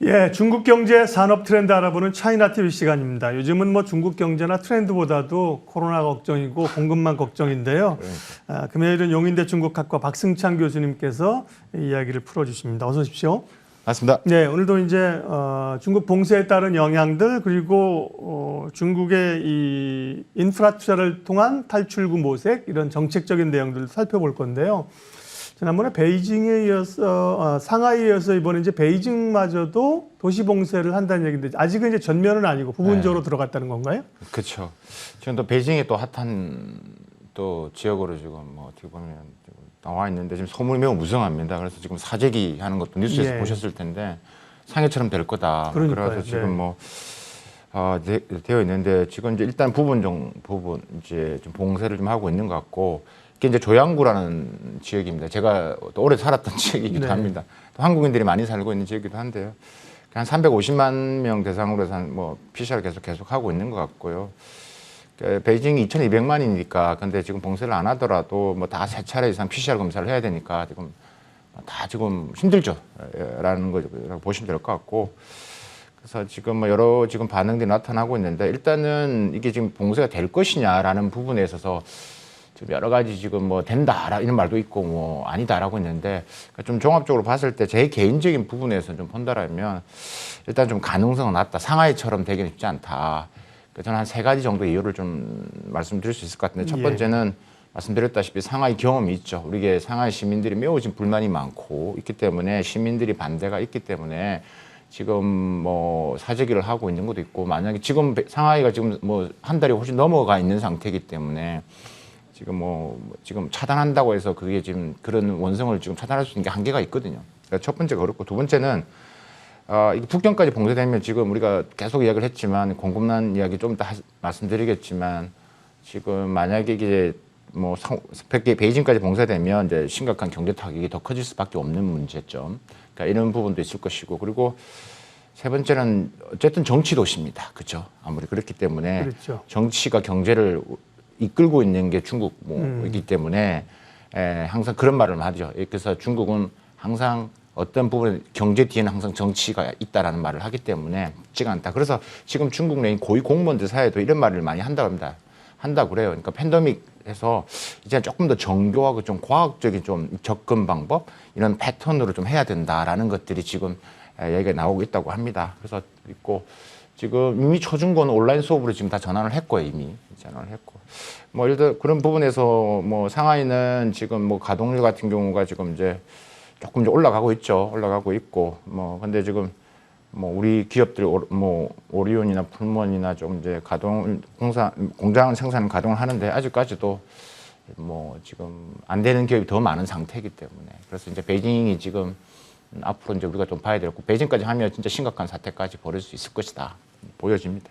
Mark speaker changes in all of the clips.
Speaker 1: 예, 중국 경제 산업 트렌드 알아보는 차이나 TV 시간입니다. 요즘은 뭐 중국 경제나 트렌드보다도 코로나 걱정이고 공급망 걱정인데요. 금요일은 용인대 중국학과 박승찬 교수님께서 이야기를 풀어주십니다. 어서 오십시오.
Speaker 2: 맞습니다.
Speaker 1: 네, 오늘도 이제 중국 봉쇄에 따른 영향들 그리고 중국의 이 인프라 투자를 통한 탈출구 모색 이런 정책적인 내용들을 살펴볼 건데요. 지난번에 베이징에 이어서 상하이에 이어서 이번에 이제 베이징마저도 도시 봉쇄를 한다는 얘기인데 아직은 이제 전면은 아니고 부분적으로 들어갔다는 건가요?
Speaker 2: 그렇죠. 지금 또 베이징이 또 핫한 또 지역으로 지금 뭐 어떻게 보면 나와 있는데 지금 소문이 매우 무성합니다. 그래서 지금 사재기 하는 것도 뉴스에서 보셨을 텐데 상해처럼 될 거다.
Speaker 1: 그러니까요.
Speaker 2: 그래서 지금 뭐 되어 있는데 지금 이제 일단 부분 이제 좀 봉쇄를 좀 하고 있는 것 같고. 이게 이제 조양구라는 지역입니다. 제가 또 오래 살았던 지역이기도 합니다. 또 한국인들이 많이 살고 있는 지역이기도 한데요. 한 350만 명 대상으로 해서 뭐 PCR 계속 하고 있는 것 같고요. 베이징이 2,200만이니까 근데 지금 봉쇄를 안 하더라도 뭐 다 3차례 이상 PCR 검사를 해야 되니까 지금 다 지금 힘들죠. 라는 거 보시면 될 것 같고. 그래서 지금 뭐 여러 지금 반응들이 나타나고 있는데 일단은 이게 지금 봉쇄가 될 것이냐라는 부분에 있어서 좀 여러 가지 지금 뭐 된다 이런 말도 있고 뭐 아니다라고 있는데 좀 종합적으로 봤을 때 제 개인적인 부분에서 좀 본다라면 일단 좀 가능성은 낮다. 상하이처럼 되기는 쉽지 않다. 저는 한 3가지 정도 이유를 좀 말씀드릴 수 있을 것 같은데 첫 번째는 말씀드렸다시피 상하이 경험이 있죠. 우리게 상하이 시민들이 매우 지금 불만이 많고 있기 때문에 시민들이 반대가 있기 때문에 지금 뭐 사재기를 하고 있는 것도 있고 만약에 지금 상하이가 지금 뭐 한 달이 훨씬 넘어가 있는 상태이기 때문에 지금 차단한다고 해서 그게 지금 그런 원성을 지금 차단할 수 있는 게 한계가 있거든요. 그러니까 첫 번째가 그렇고 두 번째는 이게 북경까지 봉쇄되면 지금 우리가 계속 이야기를 했지만 공급난 이야기 좀 이따 말씀드리겠지만 지금 만약에 이게 뭐 베이징까지 봉쇄되면 이제 심각한 경제 타격이 더 커질 수밖에 없는 문제점. 그러니까 이런 부분도 있을 것이고 그리고 세 번째는 어쨌든 정치 도시입니다. 그렇죠? 아무리 그렇기 때문에
Speaker 1: 그렇죠.
Speaker 2: 정치가 경제를 이끌고 있는 게 중국이기 때문에 항상 그런 말을 하죠. 그래서 중국은 항상 어떤 부분에 경제 뒤에는 항상 정치가 있다라는 말을 하기 때문에 쉽지가 않다. 그래서 지금 중국 내 고위 공무원들 사이에도 이런 말을 많이 한다고 합니다. 한다고 그래요. 그러니까 팬데믹에서 이제 조금 더 정교하고 좀 과학적인 좀 접근 방법 이런 패턴으로 좀 해야 된다라는 것들이 지금 얘기가 나오고 있다고 합니다. 그래서 있고 지금 이미 초중고는 온라인 수업으로 지금 다 전환을 했고요. 이미 전환을 했고. 뭐 예를 들어 그런 부분에서 뭐 상하이는 지금 뭐 가동률 같은 경우가 지금 이제 조금 이제 올라가고 있죠. 올라가고 있고 뭐 근데 지금 뭐 우리 기업들 뭐 오리온이나 풀몬이나 좀 이제 공장 생산 가동을 하는데 아직까지도 뭐 지금 안 되는 기업이 더 많은 상태이기 때문에 그래서 이제 베이징이 지금 앞으로 이제 우리가 좀 봐야 되고 베이징까지 하면 진짜 심각한 사태까지 벌일 수 있을 것이다 보여집니다.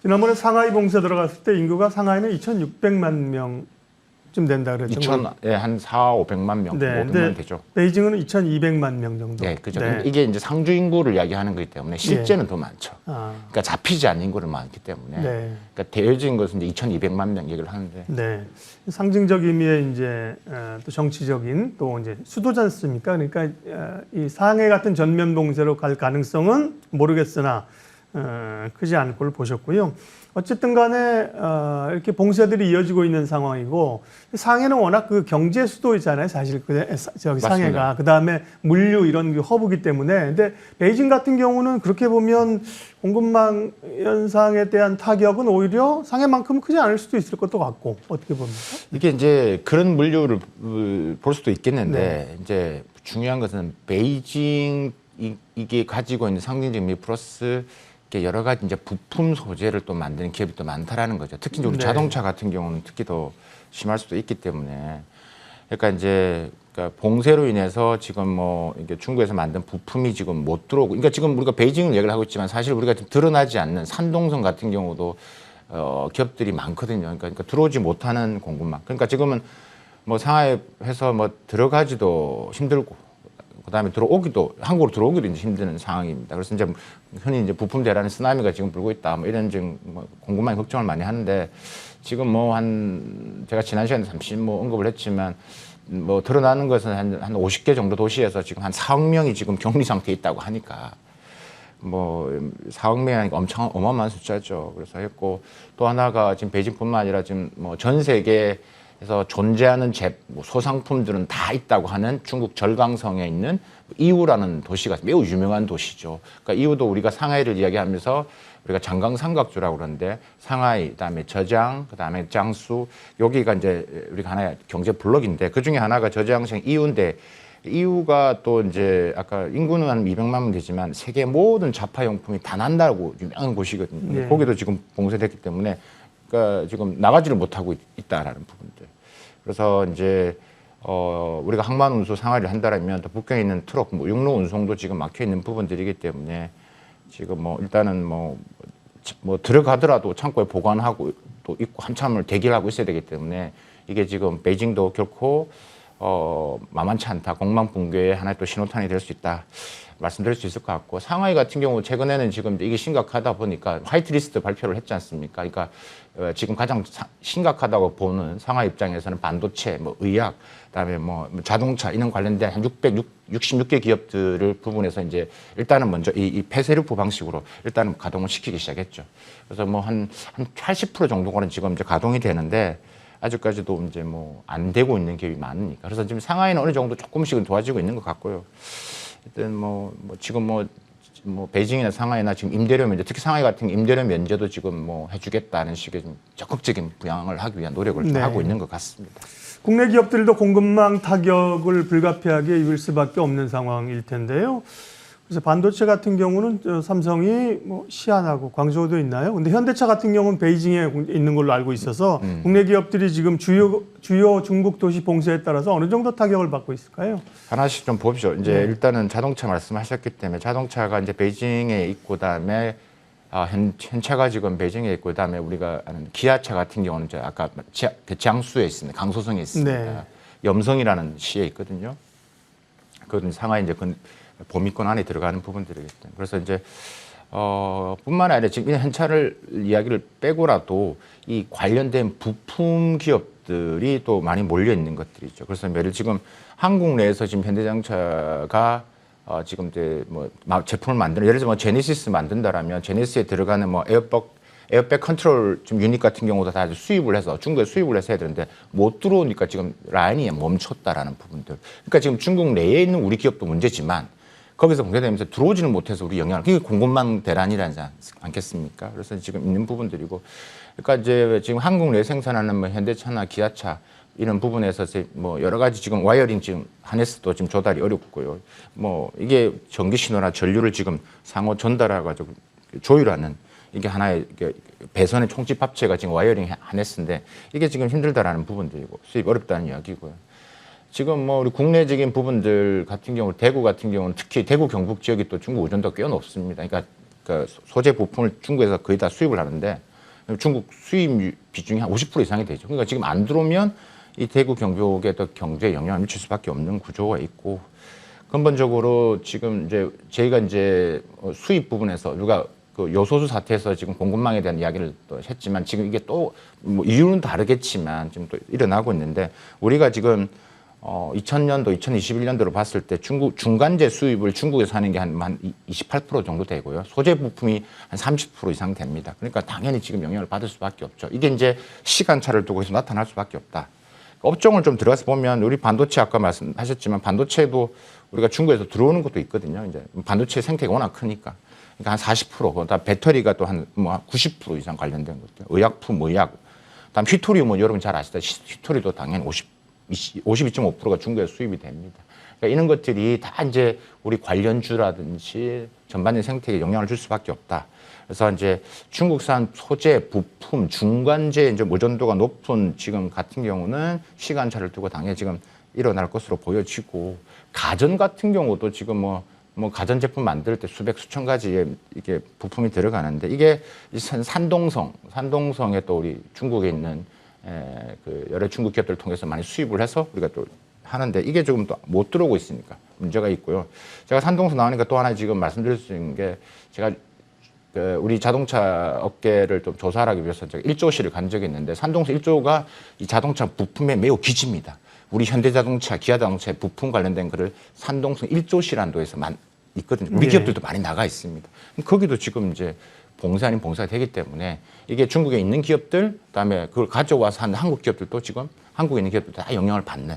Speaker 1: 지난번에 상하이 봉쇄 들어갔을 때 인구가 상하이는 2,600만 명쯤 된다 그랬죠.
Speaker 2: 한 4,500만 명,
Speaker 1: 네,
Speaker 2: 500만 되죠.
Speaker 1: 베이징은 2,200만 명 정도.
Speaker 2: 네, 그죠. 이게 이제 상주 인구를 이야기하는 거기 때문에 실제는 더 많죠. 그러니까 잡히지 않는 인구를 많기 때문에. 그러니까 대여적인 것은 이제 2,200만 명 얘기를 하는데.
Speaker 1: 네, 상징적 의미의 이제 또 정치적인 또 이제 수도지 않습니까? 그러니까 이 상해 같은 전면 봉쇄로 갈 가능성은 모르겠으나. 크지 않고를 보셨고요. 어쨌든 간에 이렇게 봉쇄들이 이어지고 있는 상황이고 상해는 워낙 그 경제 수도이잖아요. 사실 저기 상해가 그다음에 물류 이런 허브기 때문에 근데 베이징 같은 경우는 그렇게 보면 공급망 현상에 대한 타격은 오히려 상해만큼 크지 않을 수도 있을 것도 같고 어떻게 봅니까?
Speaker 2: 이게 이제 그런 물류를 볼 수도 있겠는데 이제 중요한 것은 베이징 이게 가지고 있는 상징적 의미 플러스 여러 가지 이제 부품 소재를 또 만드는 기업이 또 많다라는 거죠. 특히 이제 우리 자동차 같은 경우는 특히 더 심할 수도 있기 때문에 그러니까 이제 봉쇄로 인해서 지금 뭐 이게 중국에서 만든 부품이 지금 못 들어오고 그러니까 지금 우리가 베이징을 얘기를 하고 있지만 사실 우리가 좀 드러나지 않는 산동성 같은 경우도 기업들이 많거든요. 그러니까 들어오지 못하는 공급망. 그러니까 지금은 뭐 상하이에서 뭐 들어가지도 힘들고 그다음에 한국으로 들어오기도 이제 힘든 상황입니다. 그래서 이제 흔히 이제 부품 대란의 쓰나미가 지금 불고 있다. 뭐 이런 지금 뭐 공급망 걱정을 많이 하는데 지금 뭐 제가 지난 시간에 잠시 뭐 언급을 했지만 뭐 드러나는 것은 한 50개 정도 도시에서 지금 한 4억 명이 지금 격리 상태에 있다고 하니까 뭐 4억 명이니까 엄청 어마어마한 숫자죠. 그래서 했고 또 하나가 지금 베이징뿐만 아니라 지금 뭐 전 세계에서 존재하는 뭐 소상품들은 다 있다고 하는 중국 절강성에 있는 이우라는 도시가 매우 유명한 도시죠. 그러니까 이우도 우리가 상하이를 이야기하면서 우리가 장강삼각주라고 그러는데 상하이, 그다음에 저장, 그다음에 장수 여기가 이제 우리가 하나의 경제 블록인데 그 중에 하나가 저장성 이우인데 이유가 또 이제 아까 인구는 한 200만 명 되지만 세계 모든 자파용품이 다 난다고 유명한 곳이거든요.
Speaker 1: 네.
Speaker 2: 거기도 지금 봉쇄됐기 때문에 그러니까 지금 나가지를 못하고 있다라는 부분들. 그래서 이제 우리가 항만 운수 상하이를 한다라면 또 북경에 있는 트럭, 뭐 육로 운송도 지금 막혀 있는 부분들이기 때문에 지금 뭐 일단은 뭐 들어가더라도 창고에 보관하고 또 있고 한참을 대기를 하고 있어야 되기 때문에 이게 지금 베이징도 결코 만만치 않다. 공망 붕괴의 하나의 또 신호탄이 될 수 있다. 말씀드릴 수 있을 것 같고 상하이 같은 경우 최근에는 지금 이게 심각하다 보니까 화이트리스트 발표를 했지 않습니까? 그러니까 지금 가장 심각하다고 보는 상하이 입장에서는 반도체, 뭐 의약, 그다음에 뭐 자동차 이런 관련된 한 666개 기업들을 부분에서 이제 일단은 먼저 이 폐쇄루프 방식으로 일단은 가동을 시키기 시작했죠. 그래서 뭐 한 80% 정도는 지금 이제 가동이 되는데. 아직까지도 이제 뭐 안 되고 있는 기업이 많으니까. 그래서 지금 상하이는 어느 정도 조금씩은 도와지고 있는 것 같고요. 일단 지금 뭐 베이징이나 상하이나 지금 임대료 면제, 특히 상하이 같은 임대료 면제도 지금 뭐 해주겠다는 식의 좀 적극적인 부양을 하기 위한 노력을 좀 하고 있는 것 같습니다.
Speaker 1: 국내 기업들도 공급망 타격을 불가피하게 입을 수밖에 없는 상황일 텐데요. 그래서 반도체 같은 경우는 삼성이 뭐 시안하고 광저우도 있나요? 근데 현대차 같은 경우는 베이징에 있는 걸로 알고 있어서 국내 기업들이 지금 주요 중국 도시 봉쇄에 따라서 어느 정도 타격을 받고 있을까요?
Speaker 2: 하나씩 좀 보십시오. 이제 일단은 자동차 말씀하셨기 때문에 자동차가 이제 베이징에 있고 그다음에 현차가 지금 베이징에 있고 그다음에 우리가 아는 기아차 같은 경우는 이제 아까 지angsu에 있습니다. 강소성에 있습니다.
Speaker 1: 네.
Speaker 2: 염성이라는 시에 있거든요. 그건 상하이 이제 보미권 안에 들어가는 부분들이기 때문에 그래서 이제 뿐만 아니라 지금 현차를 이야기를 빼고라도 이 관련된 부품 기업들이 또 많이 몰려 있는 것들이죠. 그래서 예를 지금 한국 내에서 지금 현대자동차가 지금 이제 뭐 제품을 만드는 예를 들어 뭐 제네시스 만든다라면 제네시스에 들어가는 뭐 에어백 컨트롤 좀 유닛 같은 경우도 다 수입을 해서 중국에 수입을 해서 해야 되는데 못 들어오니까 지금 라인이 멈췄다라는 부분들. 그러니까 지금 중국 내에 있는 우리 기업도 문제지만 거기서 공개되면서 들어오지는 못해서 우리 영향을 그게 공급망 대란이라지 않겠습니까? 그래서 지금 있는 부분들이고, 그러니까 이제 지금 한국 내 생산하는 뭐 현대차나 기아차 이런 부분에서 뭐 여러 가지 지금 와이어링 지금 하네스도 지금 조달이 어렵고요. 뭐 이게 전기 신호나 전류를 지금 상호 전달해가지고 조율하는 이게 하나의 배선의 총집 합체가 지금 와이어링 하네스인데 이게 지금 힘들다라는 부분들이고 수입 어렵다는 이야기고요. 지금 뭐 우리 국내적인 부분들 같은 경우 대구 같은 경우는 특히 대구 경북 지역이 또 중국 의존도가 꽤 높습니다. 그러니까 그 소재 부품을 중국에서 거의 다 수입을 하는데 중국 수입 비중이 한 50% 이상이 되죠. 그러니까 지금 안 들어오면 이 대구 경북에 또 경제에 영향을 미칠 수밖에 없는 구조가 있고 근본적으로 지금 이제 저희가 이제 수입 부분에서 우리가 그 요소수 사태에서 지금 공급망에 대한 이야기를 또 했지만 지금 이게 또 뭐 이유는 다르겠지만 지금 또 일어나고 있는데 우리가 지금 2000년도, 2021년도로 봤을 때 중국 중간재 수입을 중국에서 하는 게 한 28% 정도 되고요. 소재 부품이 한 30% 이상 됩니다. 그러니까 당연히 지금 영향을 받을 수밖에 없죠. 이게 이제 시간차를 두고 해서 나타날 수밖에 없다. 업종을 좀 들어가서 보면 우리 반도체 아까 말씀하셨지만 반도체도 우리가 중국에서 들어오는 것도 있거든요. 이제 반도체 생태가 워낙 크니까. 그러니까 한 40%, 그다음 배터리가 또 한 뭐 90% 이상 관련된 것들. 의약품, 의약. 그다음 휘토리움은 여러분 잘 아시다시피 휘토리도 당연히 52.5%가 중국에서 수입이 됩니다. 그러니까 이런 것들이 다 이제 우리 관련주라든지 전반적인 생태계에 영향을 줄 수밖에 없다. 그래서 이제 중국산 소재, 부품, 중간재 이제 의존도가 높은 지금 같은 경우는 시간차를 두고 당연히 지금 일어날 것으로 보여지고 가전 같은 경우도 지금 뭐 가전제품 만들 때 수백 수천 가지의 이게 부품이 들어가는데 이게 산동성에 또 우리 중국에 있는 그 여러 중국 기업들을 통해서 많이 수입을 해서 우리가 또 하는데 이게 조금 또 못 들어오고 있으니까 문제가 있고요. 제가 산동성 나오니까 또 하나 지금 말씀드릴 수 있는 게 제가 우리 자동차 업계를 좀 조사하기 위해서 제가 1조시를 간 적이 있는데 산동성 1조가 이 자동차 부품에 매우 기집니다. 우리 현대자동차, 기아자동차의 부품 관련된 거를 산동성 1조시라는 도에서 있거든요. 우리 기업들도 많이 나가 있습니다. 거기도 지금 이제 봉쇄 아닌 봉쇄가 되기 때문에 이게 중국에 있는 기업들, 그다음에 그걸 가져와서 하는 한국 기업들도 지금 한국에 있는 기업들 다 영향을 받는.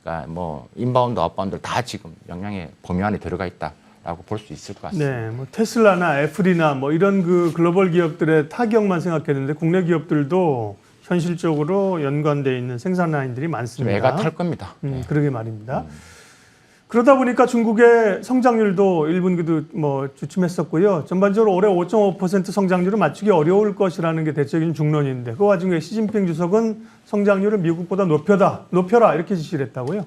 Speaker 2: 그러니까 뭐 인바운드, 아웃바운드 다 지금 영향의 범위 안에 들어가 있다라고 볼 수 있을 것 같습니다.
Speaker 1: 네, 뭐 테슬라나 애플이나 뭐 이런 그 글로벌 기업들의 타격만 생각했는데 국내 기업들도 현실적으로 연관돼 있는 생산 라인들이
Speaker 2: 좀
Speaker 1: 많습니다.
Speaker 2: 애가 탈 겁니다.
Speaker 1: 그러게 말입니다. 그러다 보니까 중국의 성장률도 1분기도 뭐 주춤했었고요. 전반적으로 올해 5.5% 성장률을 맞추기 어려울 것이라는 게 대체적인 중론인데 그 와중에 시진핑 주석은 성장률을 미국보다 높여라 이렇게 지시를 했다고요.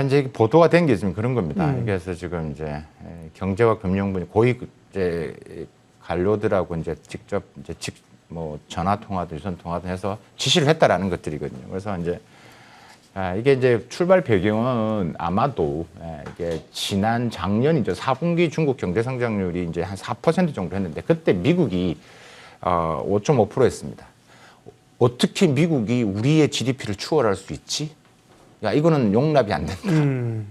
Speaker 2: 이제 보도가 된 게 있으면 그런 겁니다. 그래서 지금 이제 경제와 금융분야 고위 이제 관료들하고 이제 직접 이제 뭐 전화 통화도 유선 통화도 해서 지시를 했다라는 것들이거든요. 그래서 이제 이게 이제 출발 배경은 아마도 이게 지난 작년이죠. 4분기 중국 경제 성장률이 이제 한 4% 정도 했는데 그때 미국이 5.5%였습니다. 어떻게 미국이 우리의 GDP를 추월할 수 있지? 야, 이거는 용납이 안 된다.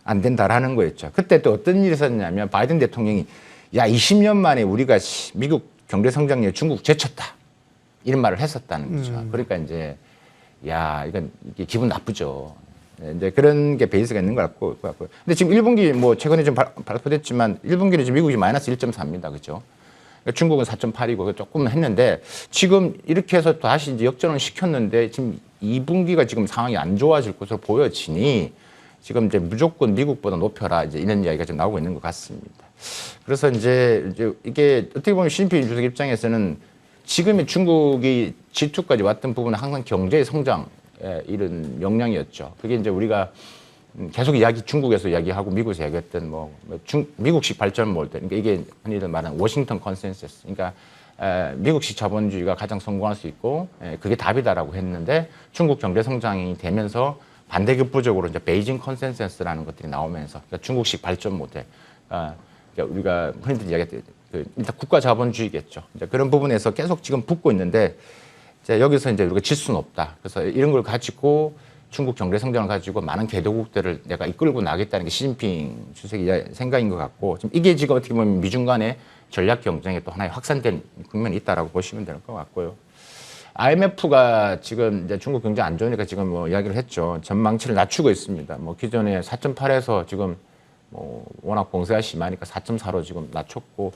Speaker 2: 안 된다라는 거였죠. 그때 또 어떤 일이 있었냐면 바이든 대통령이 야, 20년 만에 우리가 미국 경제 성장률 중국 제쳤다. 이런 말을 했었다는 거죠. 그러니까 이제 야, 이게 기분 나쁘죠. 이제 그런 게 베이스가 있는 것 같고. 근데 지금 1분기 뭐 최근에 좀 발표됐지만 1분기는 지금 미국이 마이너스 1.4입니다. 그죠? 중국은 4.8이고 조금 했는데 지금 이렇게 해서 다시 이제 역전을 시켰는데 지금 2분기가 지금 상황이 안 좋아질 것으로 보여지니 지금 이제 무조건 미국보다 높여라 이제 이런 이야기가 좀 나오고 있는 것 같습니다. 그래서 이제 이게 어떻게 보면 시진핑 주석 입장에서는 지금의 중국이 G2까지 왔던 부분은 항상 경제의 성장에 이런 역량이었죠. 그게 이제 우리가 계속 중국에서 이야기하고 미국에서 이야기했던 미국식 발전 모델. 그러니까 이게 흔히들 말하는 워싱턴 컨센서스. 그러니까 미국식 자본주의가 가장 성공할 수 있고 그게 답이다라고 했는데 중국 경제 성장이 되면서 반대급부적으로 이제 베이징 컨센서스라는 것들이 나오면서 그러니까 중국식 발전 모델. 그러니까 우리가 흔히들 이야기했던 일단 국가 자본주의겠죠. 이제 그런 부분에서 계속 지금 붙고 있는데 이제 여기서 이제 우리가 질 수는 없다. 그래서 이런 걸 가지고 중국 경제 성장을 가지고 많은 개도국들을 내가 이끌고 나겠다는 게 시진핑 주석의 생각인 것 같고 지금 이게 지금 어떻게 보면 미중 간의 전략 경쟁에 또 하나의 확산된 국면이 있다라고 보시면 될 것 같고요. IMF가 지금 이제 중국 경제 안 좋으니까 지금 뭐 이야기를 했죠. 전망치를 낮추고 있습니다. 뭐 기존에 4.8에서 지금 뭐 워낙 봉쇄가 심하니까 4.4로 지금 낮췄고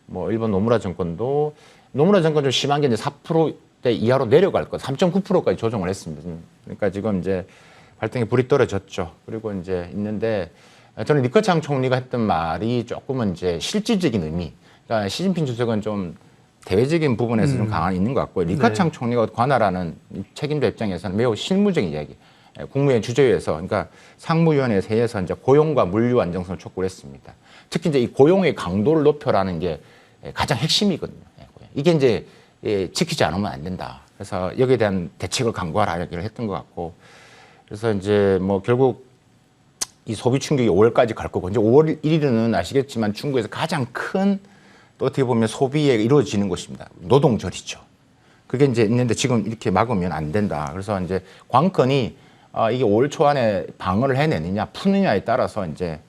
Speaker 2: 뭐 일본 노무라 정권도 좀 심한 게 이제 4%대 이하로 내려갈 것, 3.9%까지 조정을 했습니다. 그러니까 지금 이제 발등에 불이 떨어졌죠. 그리고 이제 있는데 저는 리커창 총리가 했던 말이 조금은 이제 실질적인 의미. 그러니까 시진핑 주석은 좀 대외적인 부분에서 좀 강한 있는 것 같고 리커창 총리가 관할하는 책임자 입장에서는 매우 실무적인 이야기. 국무회의 주재위에서 그러니까 상무위원회 회의에서 이제 고용과 물류 안정성을 촉구를 했습니다. 특히 이제 이 고용의 강도를 높여라는 게 가장 핵심이거든요. 이게 이제 지키지 않으면 안 된다. 그래서 여기에 대한 대책을 강구하라 이야기를 했던 것 같고 그래서 이제 뭐 결국 이 소비 충격이 5월까지 갈 거고 이제 5월 1일은 아시겠지만 중국에서 가장 큰 또 어떻게 보면 소비에 이루어지는 것입니다. 노동절이죠. 그게 이제 있는데 지금 이렇게 막으면 안 된다. 그래서 이제 관건이 이게 5월 초 안에 방어를 해내느냐 푸느냐에 따라서 이제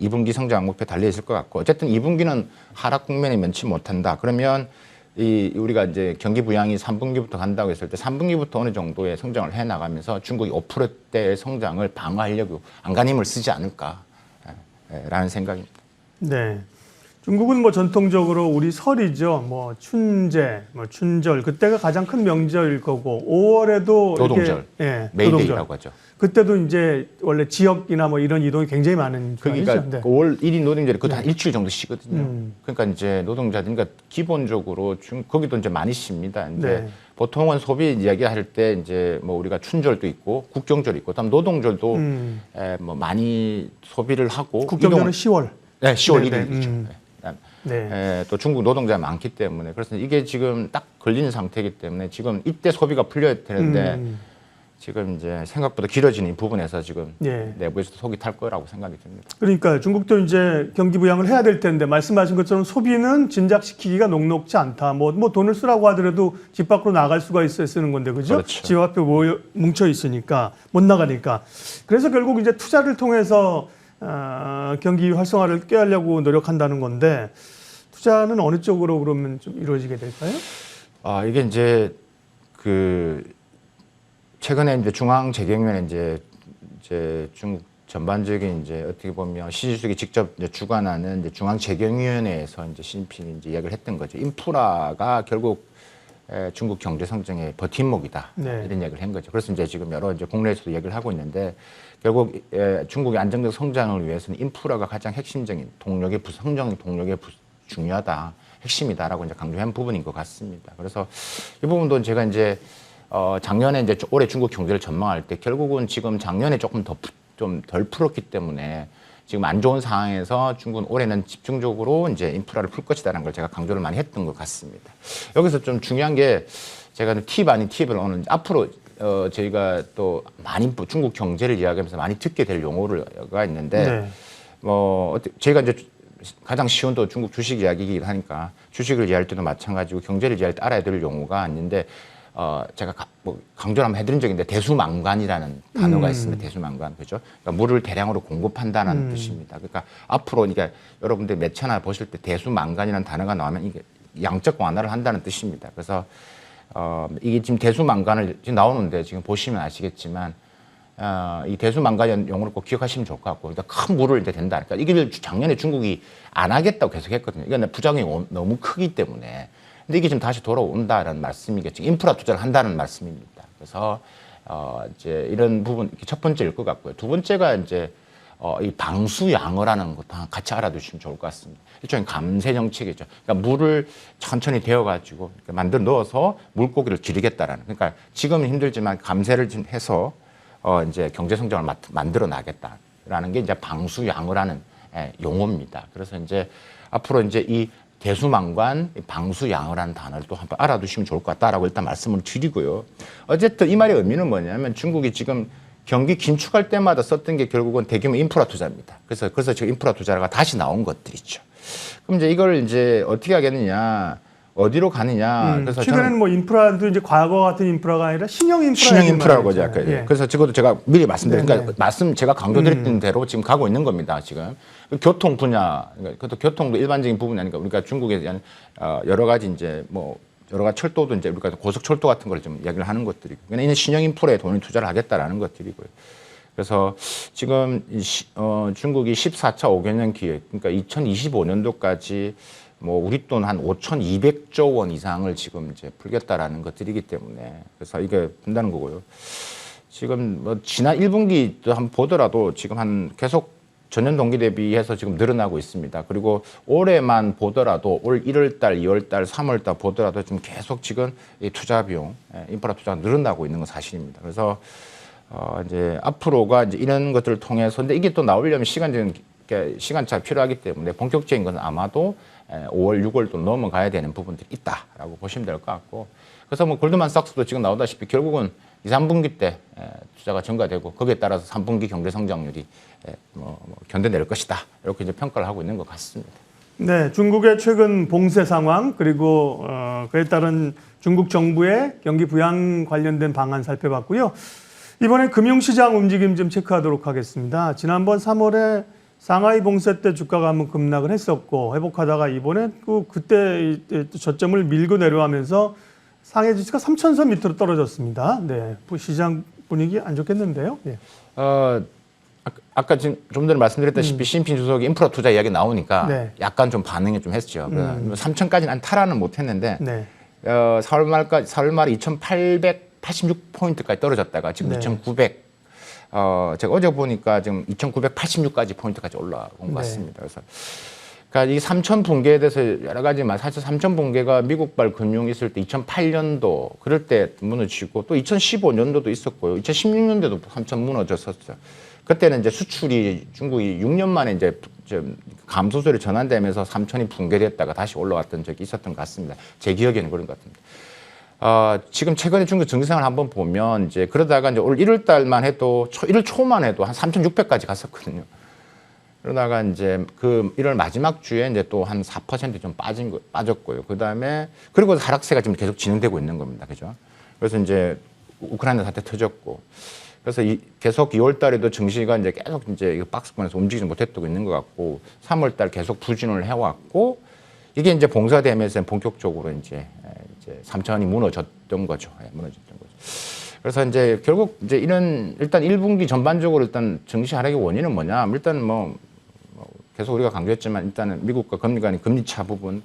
Speaker 2: 2분기 성장 목표 달려 있을 것 같고 어쨌든 2분기는 하락 국면에 면치 못한다. 그러면 우리가 이제 경기 부양이 3분기부터 간다고 했을 때 3분기부터 어느 정도의 성장을 해 나가면서 중국이 5%대의 성장을 방어하려고 안간힘을 쓰지 않을까라는 생각입니다.
Speaker 1: 네. 중국은 뭐 전통적으로 우리 설이죠. 뭐 춘제, 뭐 춘절 그때가 가장 큰 명절일 거고 5월에도
Speaker 2: 노동절, 메이데이라고 하죠.
Speaker 1: 그때도 이제 원래 지역이나 뭐 이런 이동이 굉장히 많은
Speaker 2: 그러니까
Speaker 1: 기간이죠. 네.
Speaker 2: 5월 1일 노동절이 그것도 한 일주일 정도 쉬거든요. 그러니까 이제 노동자들, 그러니까 기본적으로 거기도 이제 많이 쉽니다. 이제 보통은 소비 이야기할 때 이제 뭐 우리가 춘절도 있고 국경절 있고, 다음 노동절도 뭐 많이 소비를 하고.
Speaker 1: 국경절은 10월.
Speaker 2: 네, 10월 1일이죠.
Speaker 1: 네.
Speaker 2: 또 중국 노동자가 많기 때문에 그래서 이게 지금 딱 걸리는 상태이기 때문에 지금 이때 소비가 풀려야 되는데 지금 이제 생각보다 길어지는 이 부분에서 지금 내부에서도 속이 탈 거라고 생각이 듭니다.
Speaker 1: 그러니까 중국도 이제 경기 부양을 해야 될 텐데 말씀하신 것처럼 소비는 진작시키기가 녹록지 않다. 뭐 돈을 쓰라고 하더라도 집 밖으로 나갈 수가 있어야 쓰는 건데 그죠?
Speaker 2: 그렇죠.
Speaker 1: 집 앞에 뭉쳐 있으니까 못 나가니까. 그래서 결국 이제 투자를 통해서 경기 활성화를 꾀하려고 노력한다는 건데 투자는 어느 쪽으로 그러면 좀 이루어지게 될까요?
Speaker 2: 이게 이제 그 최근에 이제 중앙재경위원회 이제 중국 전반적인 이제 어떻게 보면 시 주석이 직접 이제 주관하는 이제 중앙재경위원회에서 이제 시진핑이 이제 이야기를 했던 거죠. 인프라가 결국 중국 경제 성장의 버팀목이다.
Speaker 1: 네.
Speaker 2: 이런 이야기를 한 거죠. 그래서 이제 지금 여러 이제 국내에서도 얘기를 하고 있는데 결국 중국의 안정적 성장을 위해서는 인프라가 가장 핵심적인 동력의 성장 동력의 중요하다, 핵심이다라고 이제 강조한 부분인 것 같습니다. 그래서 이 부분도 제가 이제 작년에 이제 올해 중국 경제를 전망할 때 결국은 지금 작년에 조금 좀 덜 풀었기 때문에 지금 안 좋은 상황에서 중국은 올해는 집중적으로 이제 인프라를 풀 것이다라는 걸 제가 강조를 많이 했던 것 같습니다. 여기서 좀 중요한 게 제가 팁 아닌 팁을 오늘 앞으로 저희가 또 많이 중국 경제를 이야기하면서 많이 듣게 될 용어가 있는데
Speaker 1: 네.
Speaker 2: 저희가 이제 가장 쉬운 또 중국 주식 이야기이긴 하니까 주식을 이해할 때도 마찬가지고 경제를 이해할 때 알아야 될 용어가 있는데 제가 강조를 한번 해드린 적인데 대수망관이라는 단어가 있습니다. 대수망관, 그죠? 그러니까 물을 대량으로 공급한다는 뜻입니다. 그러니까 앞으로 그러니까 여러분들 매체나 보실 때 대수망관이라는 단어가 나오면 이게 양적 완화를 한다는 뜻입니다. 그래서 이게 지금 대수망관을 지금 나오는데 지금 보시면 아시겠지만 이 대수망관 용어를 꼭 기억하시면 좋을 것 같고, 그러니까 큰 물을 이제 된다. 그러니까 이게 작년에 중국이 안 하겠다고 계속 했거든요. 이건 부작용이 너무 크기 때문에. 근데 이게 지금 다시 돌아온다라는 말씀이겠죠. 인프라 투자를 한다는 말씀입니다. 그래서 이제 이런 부분 첫 번째일 것 같고요. 두 번째가 이제 이 방수 양어라는 것도 같이 알아두시면 좋을 것 같습니다. 일종의 감세 정책이죠. 그러니까 물을 천천히 데워가지고 만들어 넣어서 물고기를 기르겠다라는. 그러니까 지금은 힘들지만 감세를 좀 해서 이제 경제 성장을 만들어 나겠다라는 게 이제 방수 양어라는 용어입니다. 그래서 이제 앞으로 이제 이 대수망관, 방수양어라는 단어를 또 한번 알아두시면 좋을 것 같다라고 일단 말씀을 드리고요. 어쨌든 이 말의 의미는 뭐냐면 중국이 지금 경기 긴축할 때마다 썼던 게 결국은 대규모 인프라 투자입니다. 그래서 지금 인프라 투자가 다시 나온 것들이죠. 그럼 이제 이걸 이제 어떻게 하겠느냐, 어디로 가느냐. 그래서
Speaker 1: 최근에는 뭐 인프라도 이제 과거 같은 인프라가 아니라 신형
Speaker 2: 인프라라고 하죠.
Speaker 1: 예.
Speaker 2: 그래서 적어도 제가 미리 말씀드린, 그러니까 제가 강조드렸던 대로 지금 가고 있는 겁니다. 지금 교통 분야, 그것도 교통도 일반적인 부분이 아니까 우리가 중국에 대한 여러 가지 이제 뭐 여러 가지 철도도 이제 우리가 고속철도 같은 걸 좀 이야기를 하는 것들이고, 그러니까 이는 신형 인프라에 돈을 투자를 하겠다라는 것들이고요. 그래서 지금 중국이 14차 5개년 기획, 그러니까 2025년도까지 뭐 우리 돈 한 5,200조 원 이상을 지금 이제 풀겠다라는 것들이기 때문에 그래서 이게 된다는 거고요. 지금 뭐 지난 1분기도 한번 보더라도 지금 한 계속 전년 동기 대비해서 지금 늘어나고 있습니다. 그리고 올해만 보더라도 올 1월 달, 2월 달, 3월 달 보더라도 좀 계속 지금 이 투자 비용, 인프라 투자가 늘어나고 있는 건 사실입니다. 그래서 이제 앞으로가 이제 이런 것들을 통해서 근데 이게 또 나오려면 시간차가 필요하기 때문에 본격적인 건 아마도 5월, 6월도 넘어가야 되는 부분들이 있다라고 보시면 될 것 같고, 그래서 뭐 골드만삭스도 지금 나오다시피 결국은 2, 3분기 때 투자가 증가되고 거기에 따라서 3분기 경제 성장률이 견뎌낼 것이다 이렇게 이제 평가를 하고 있는 것 같습니다.
Speaker 1: 네, 중국의 최근 봉쇄 상황 그리고 그에 따른 중국 정부의 경기 부양 관련된 방안 살펴봤고요. 이번에 금융시장 움직임 좀 체크하도록 하겠습니다. 지난번 3월에 상하이 봉쇄 때 주가가 한번 급락을 했었고 회복하다가 이번에 그때 저점을 밀고 내려가면서 상해 지수가 3,000선 밑으로 떨어졌습니다. 네, 시장 분위기 안 좋겠는데요. 네.
Speaker 2: 아까 지금 좀 전에 말씀드렸다시피 시진핑 주석이 인프라 투자 이야기 나오니까
Speaker 1: 네.
Speaker 2: 약간 좀 반응이 좀 했죠. 3,000까지는 탈환은 못했는데
Speaker 1: 네.
Speaker 2: 4월 말 2,886포인트까지 떨어졌다가 지금
Speaker 1: 네.
Speaker 2: 2,900 제가 어제 보니까 지금 2,986까지 포인트까지 올라온 것 같습니다. 그래서 그러니까 이 3천 붕괴에 대해서 여러 가지만 사실 3천 붕괴가 미국발 금융 있을 때 2008년도 그럴 때 무너지고 또 2015년도도 있었고요. 2016년도도 3천 무너졌었죠. 그때는 이제 수출이 중국이 6년 만에 이제 좀 감소세로 전환되면서 3천이 붕괴됐다가 다시 올라왔던 적이 있었던 것 같습니다. 제 기억에는 그런 것 같습니다. 지금 최근에 중국 정치상을 한번 보면 이제 그러다가 이제 올 1월 달만 해도 1월 초만 해도 한 3,600까지 갔었거든요. 그러다가 이제 그 1월 마지막 주에 이제 또 한 4% 좀 빠졌고요. 그다음에 그리고 하락세가 지금 계속 진행되고 있는 겁니다. 그죠? 그래서 이제 우크라이나 사태 터졌고 그래서 계속 2월 달에도 증시가 이제 계속 이제 이거 박스권에서 움직이지 못했고 있는 것 같고 3월 달 계속 부진을 해왔고 이게 이제 봉사되면서 본격적으로 이제 3천원이 무너졌던 거죠. 무너졌던 거죠. 그래서 이제 결국 이제 이런 일단 1분기 전반적으로 일단 증시 하락의 원인은 뭐냐? 일단 뭐 계속 우리가 강조했지만 일단은 미국과 금리 간의 금리차 부분,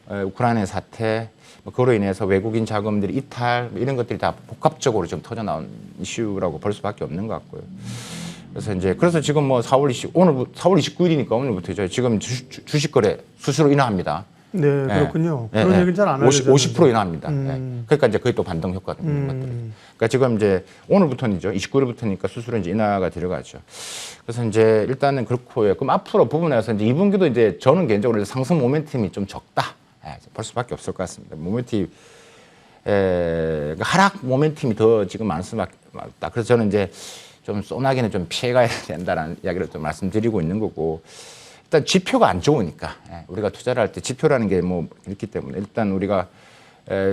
Speaker 2: 우크라이나 사태, 그로 인해서 외국인 자금들이 이탈 이런 것들이 다 복합적으로 지금 터져 나온 이슈라고 볼 수밖에 없는 것 같고요. 그래서 지금 뭐 4월 29일이니까 오늘부터죠. 지금 주식 거래 수수료 인하합니다.
Speaker 1: 네, 그렇군요.
Speaker 2: 네,
Speaker 1: 그런 얘기는 잘 안 하죠.
Speaker 2: 50% 인하합니다. 그러니까 이제 그게 또 반등 효과가 있는 것들이. 그러니까 지금 이제 오늘부터는죠. 29일부터니까 수수료 이제 인하가 들어가죠. 그래서 이제 일단은 그렇고요. 그럼 앞으로 부분에서 이제 2분기도 이제 저는 개인적으로 상승 모멘텀이 좀 적다. 볼 수밖에 없을 것 같습니다. 모멘텀 하락 모멘텀이 더 지금 많을 수밖에 없다. 그래서 저는 이제 좀 소나기는 좀 피해가야 된다라는 이야기를 좀 말씀드리고 있는 거고. 일단 지표가 안 좋으니까 우리가 투자를 할 때 지표라는 게 뭐 있기 때문에 일단 우리가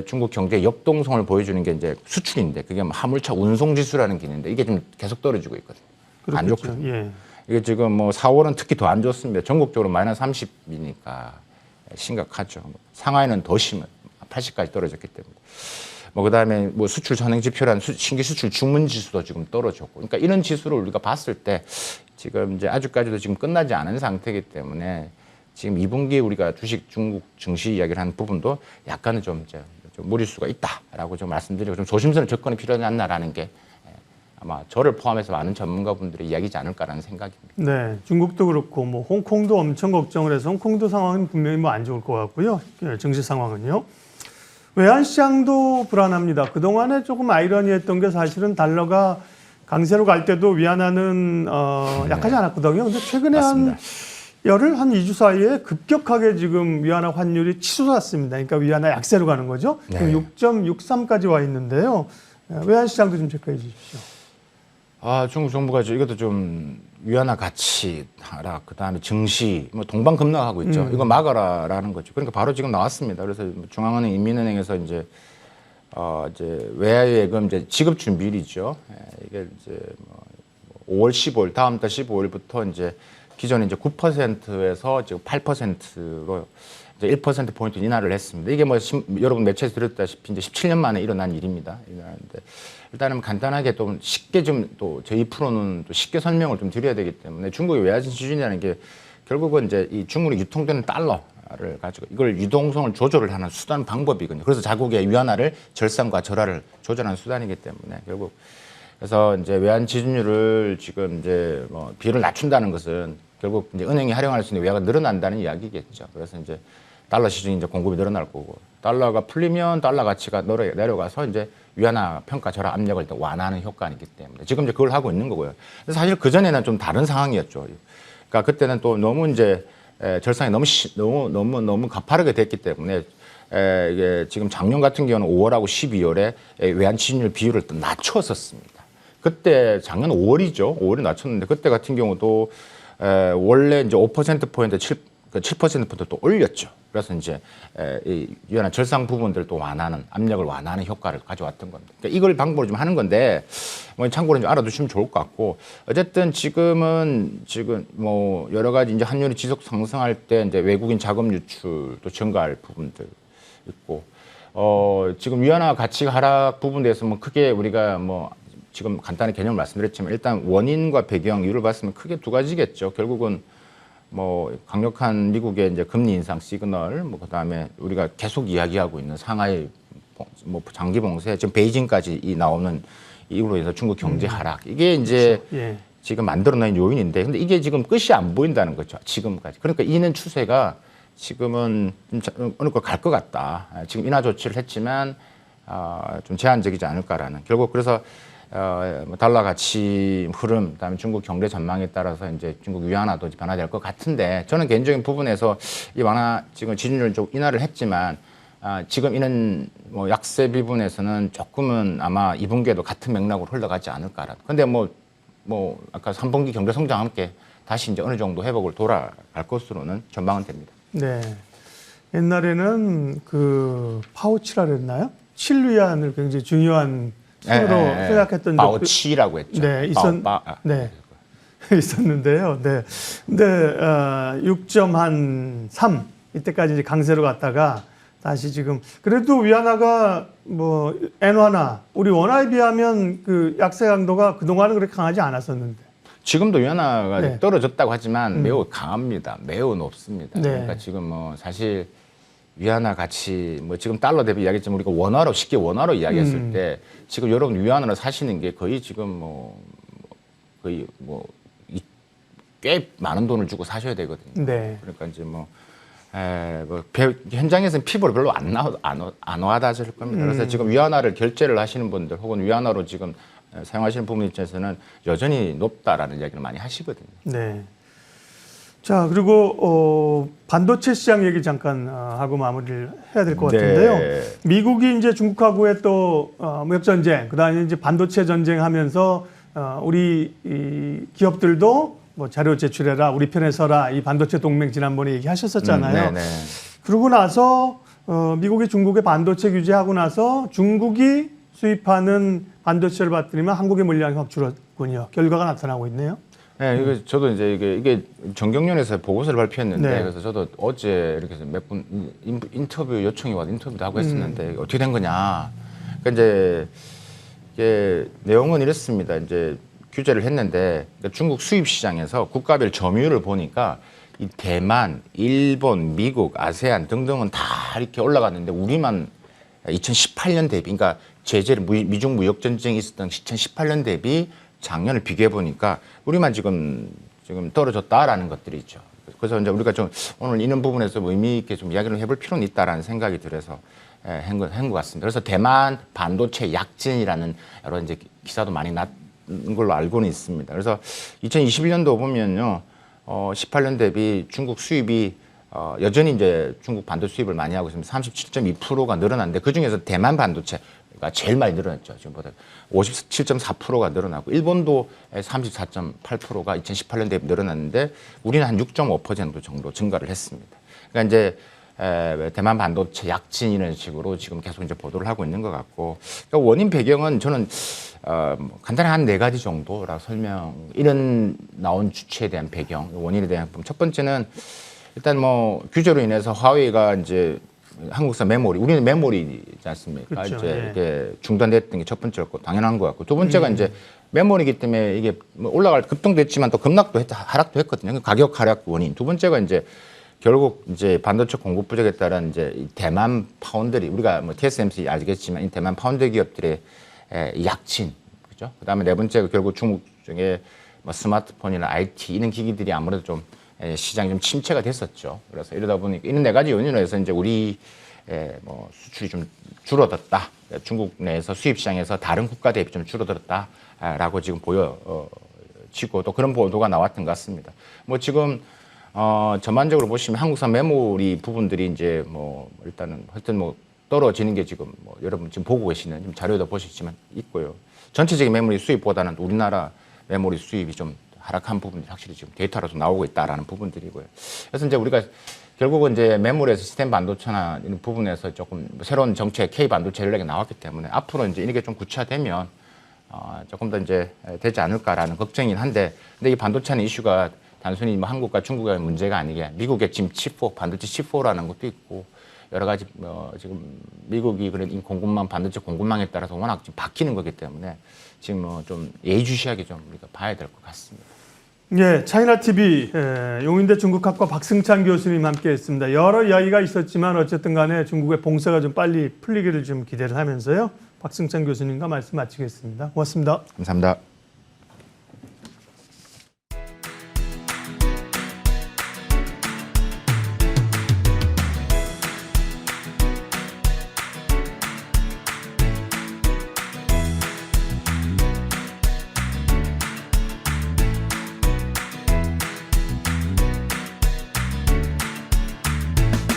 Speaker 2: 중국 경제 역동성을 보여주는 게 이제 수출인데 그게 뭐 화물차 운송 지수라는 게 있는데 이게 좀 계속 떨어지고 있거든요.
Speaker 1: 그렇겠죠.
Speaker 2: 안 좋거든요.
Speaker 1: 예.
Speaker 2: 이게 지금 뭐 4월은 특히 더 안 좋습니다. 전국적으로 마이너스 30이니까 심각하죠. 상하이는 더 심해. 80까지 떨어졌기 때문에. 뭐 그다음에 뭐 수출 선행 지표라는 신규 수출 주문 지수도 지금 떨어졌고. 그러니까 이런 지수를 우리가 봤을 때 지금 이제 아직까지도 지금 끝나지 않은 상태이기 때문에 지금 2분기에 우리가 주식 중국 증시 이야기를 하는 부분도 약간은 좀 무리수가 있다라고 좀 말씀드리고 좀 조심스러운 접근이 필요하지 않나라는 게 아마 저를 포함해서 많은 전문가분들의 이야기지 않을까라는 생각입니다.
Speaker 1: 네, 중국도 그렇고 뭐 홍콩도 엄청 걱정을 해서 홍콩도 상황은 분명히 뭐 안 좋을 것 같고요. 증시 상황은요. 외환시장도 불안합니다. 그동안에 조금 아이러니했던 게 사실은 달러가 강세로 갈 때도 위안화는 약하지 않았거든요. 근데 최근에
Speaker 2: 맞습니다.
Speaker 1: 한 열흘 한 2주 사이에 급격하게 지금 위안화 환율이 치솟았습니다. 그러니까 위안화 약세로 가는 거죠.
Speaker 2: 네.
Speaker 1: 6.63까지 와 있는데요. 외환시장도 좀 체크해 주십시오.
Speaker 2: 중국 정부가 이것도 좀 위안화 가치 하락, 그 다음에 증시, 뭐 동방급락하고 있죠. 이거 막아라라는 거죠. 그러니까 바로 지금 나왔습니다. 그래서 중앙은행, 인민은행에서 이제 외화예금 이제 지급 준비일이죠. 이게 이제 뭐 5월 15일, 다음 달 15일부터 이제 기존에 이제 9%에서 지금 8%로 이제 1% 포인트 인하를 했습니다. 이게 뭐 여러분 매체에서 들었다시피 이제 17년 만에 일어난 일입니다. 일어났는데 일단은 간단하게 또 쉽게 좀 또 저희 프로는 또 쉽게 설명을 좀 드려야 되기 때문에 중국의 외화진 수준이라는 게 결국은 이제 이 중국에 유통되는 달러를 가지고 이걸 유동성을 조절을 하는 수단 방법이거든요. 그래서 자국의 위안화를 절상과 절하를 조절하는 수단이기 때문에 결국 그래서 이제 외환 지준율을 지금 이제 뭐 비율을 낮춘다는 것은 결국 이제 은행이 활용할 수 있는 외화가 늘어난다는 이야기겠죠. 그래서 이제 달러 시중이 이제 공급이 늘어날 거고 달러가 풀리면 달러 가치가 내려가서 이제 위안화 평가 절하 압력을 완화하는 효과이기 때문에 지금 이제 그걸 하고 있는 거고요. 그래서 사실 그 전에는 좀 다른 상황이었죠. 그러니까 그때는 또 너무 이제 절상이 너무 가파르게 됐기 때문에 이게 지금 작년 같은 경우는 5월하고 12월에 외환 지준율 비율을 또 낮췄었습니다. 그때 작년 5월이죠. 5월에 낮췄는데 그때 같은 경우도 원래 이제 5%포인트 7%포인트 또 올렸죠. 그래서 이제 이 위안화 절상 부분들을 또 완화하는 압력을 완화하는 효과를 가져왔던 겁니다. 그러니까 이걸 방법을 좀 하는 건데 뭐 참고로 좀 알아두시면 좋을 것 같고 어쨌든 지금 뭐 여러 가지 이제 환율이 지속 상승할 때 이제 외국인 자금 유출도 증가할 부분들 있고 지금 위안화 가치 하락 부분에 대해서 뭐 크게 우리가 뭐 지금 간단히 개념을 말씀드렸지만 일단 원인과 배경 이유를 봤으면 크게 두 가지겠죠. 결국은 뭐 강력한 미국의 이제 금리 인상 시그널, 뭐 그다음에 우리가 계속 이야기하고 있는 상하이 뭐 장기 봉쇄, 지금 베이징까지 나오는 이유로 해서 중국 경제 하락 이게 이제
Speaker 1: 그렇죠. 예.
Speaker 2: 지금 만들어낸 요인인데, 근데 이게 지금 끝이 안 보인다는 거죠. 지금까지. 그러니까 이는 추세가 지금은 어느 걸 갈 것 같다. 지금 인하 조치를 했지만 좀 제한적이지 않을까라는 결국 그래서. 뭐 달러 가치 흐름, 그다음에 중국 경제 전망에 따라서 이제 중국 위안화도 변화될 것 같은데 저는 개인적인 부분에서 이 완화 지금 지준율 좀 인하를 했지만 지금 이는 뭐 약세 부분에서는 조금은 아마 2분기에도 같은 맥락으로 흘러가지 않을까라. 근데 뭐 아까 3분기 경제 성장과 함께 다시 이제 어느 정도 회복을 돌아갈 것으로는 전망은 됩니다.
Speaker 1: 네. 옛날에는 그 파우치라 그랬나요? 7위안을 굉장히 중요한 손으로 생각했던 적도
Speaker 2: 바오치라고 했죠.
Speaker 1: 네,
Speaker 2: 네.
Speaker 1: 있었는데요. 네. 근데 6.3 이때까지 이제 강세로 갔다가 다시 지금 그래도 위안화가 뭐 엔화나 우리 원화에 비하면 그 약세 강도가 그동안은 그렇게 강하지 않았었는데.
Speaker 2: 지금도 위안화가
Speaker 1: 네.
Speaker 2: 떨어졌다고 하지만 매우 강합니다. 매우 높습니다.
Speaker 1: 네.
Speaker 2: 그러니까 지금 뭐 사실 위안화 가치 뭐 지금 달러 대비 이야기했지만 우리가 원화로 쉽게 원화로 이야기했을 때 지금 여러분 위안화를 사시는 게 거의 지금 뭐 거의 뭐 꽤 많은 돈을 주고 사셔야 되거든요.
Speaker 1: 네.
Speaker 2: 그러니까 이제 현장에서는 피부로 별로 안 와닿을 겁니다. 그래서 지금 위안화를 결제를 하시는 분들 혹은 위안화로 지금 사용하시는 부분 입장에서는 여전히 높다라는 이야기를 많이 하시거든요.
Speaker 1: 네. 자, 그리고 반도체 시장 얘기 잠깐 하고 마무리를 해야 될 것 같은데요.
Speaker 2: 네.
Speaker 1: 미국이 이제 중국하고의 또 무역 전쟁, 그다음에 이제 반도체 전쟁하면서 우리 이 기업들도 뭐 자료 제출해라, 우리 편에 서라, 이 반도체 동맹 지난번에 얘기하셨었잖아요.
Speaker 2: 네네.
Speaker 1: 그러고 나서 미국이 중국에 반도체 규제하고 나서 중국이 수입하는 반도체를 받들이면 한국의 물량이 확 줄었군요. 결과가 나타나고 있네요.
Speaker 2: 네, 이게 저도 이제 이게 정경련에서 보고서를 발표했는데
Speaker 1: 네.
Speaker 2: 그래서 저도 어제 이렇게 몇 분 인터뷰 요청이 와서 인터뷰도 하고 했었는데 어떻게 된 거냐. 그러니까 이제 이게 내용은 이렇습니다. 이제 규제를 했는데 그러니까 중국 수입 시장에서 국가별 점유율을 보니까 이 대만, 일본, 미국, 아세안 등등은 다 이렇게 올라갔는데 우리만 2018년 대비, 그러니까 제재를 미중 무역 전쟁이 있었던 2018년 대비 작년을 비교해 보니까 우리만 지금 떨어졌다라는 것들이 있죠. 그래서 이제 우리가 좀 오늘 이런 부분에서 의미 있게 좀 이야기를 해볼 필요는 있다라는 생각이 들어서 한 것 같습니다. 그래서 대만 반도체 약진이라는 여러 이제 기사도 많이 났 걸로 알고는 있습니다. 그래서 2021년도 보면요, 18년 대비 중국 수입이 여전히 이제 중국 반도체 수입을 많이 하고 있습니다. 37.2%가 늘어났는데 그 중에서 대만 반도체가 제일 많이 늘어났죠. 지금보다 57.4%가 늘어나고 일본도 34.8%가 2018년 대비 늘어났는데 우리는 한 6.5% 정도 증가를 했습니다. 그러니까 이제 대만 반도체 약진 이런 식으로 지금 계속 이제 보도를 하고 있는 것 같고 그러니까 원인 배경은 저는 간단히 한 4가지 정도라 이런 나온 주체에 대한 배경, 원인에 대한 부분. 첫 번째는 일단 뭐 규제로 인해서 화웨이가 이제 한국산 메모리, 우리는 메모리지 않습니까?
Speaker 1: 그렇죠.
Speaker 2: 이제
Speaker 1: 예.
Speaker 2: 이게 중단됐던 게 첫 번째였고 당연한 것 같고 두 번째가 이제 메모리이기 때문에 이게 뭐 급등도 했지만 또 급락도 하락도 했거든요. 가격 하락 원인. 두 번째가 이제 결국 이제 반도체 공급 부족에 따른 이제 대만 파운드리, 우리가 뭐 TSMC 알겠지만 이 대만 파운드 기업들의 약진, 그죠? 그다음에 네 번째가 결국 중국 중에 뭐 스마트폰이나 IT 이런 기기들이 아무래도 좀 시장이 좀 침체가 됐었죠. 그래서 이러다 보니까 이런 4가지 요인으로 해서 이제 우리 뭐 수출이 좀 줄어들었다. 중국 내에서 수입 시장에서 다른 국가 대비 좀 줄어들었다라고 지금 보여지고 또 그런 보도가 나왔던 것 같습니다. 뭐 지금 전반적으로 보시면 한국산 메모리 부분들이 이제 뭐 일단은 하여튼 뭐 떨어지는 게 지금 뭐 여러분 지금 보고 계시는 지금 자료도 보시지만 있고요. 전체적인 메모리 수입보다는 우리나라 메모리 수입이 좀 하락한 부분이 확실히 지금 데이터로서 나오고 있다라는 부분들이고요. 그래서 이제 우리가 결국은 이제 메모리에서 시스템 반도체나 이런 부분에서 조금 새로운 정책 K 반도체 전략이 나왔기 때문에 앞으로 이제 이게 좀 구체화되면 조금 더 이제 되지 않을까라는 걱정이긴 한데, 근데 이 반도체는 이슈가 단순히 뭐 한국과 중국의 문제가 아니게 미국의 지금 칩4 반도체 칩4라는 것도 있고 여러 가지 지금 미국이 그런 공급망 반도체 공급망에 따라서 워낙 지금 바뀌는 거기 때문에 지금 뭐 좀 예의주시하게 좀 우리가 봐야 될 것 같습니다.
Speaker 1: 예, 차이나 TV 용인대 중국학과 박승찬 교수님 함께했습니다. 여러 이야기가 있었지만 어쨌든 간에 중국의 봉쇄가 좀 빨리 풀리기를 좀 기대를 하면서요. 박승찬 교수님과 말씀 마치겠습니다. 고맙습니다.
Speaker 2: 감사합니다.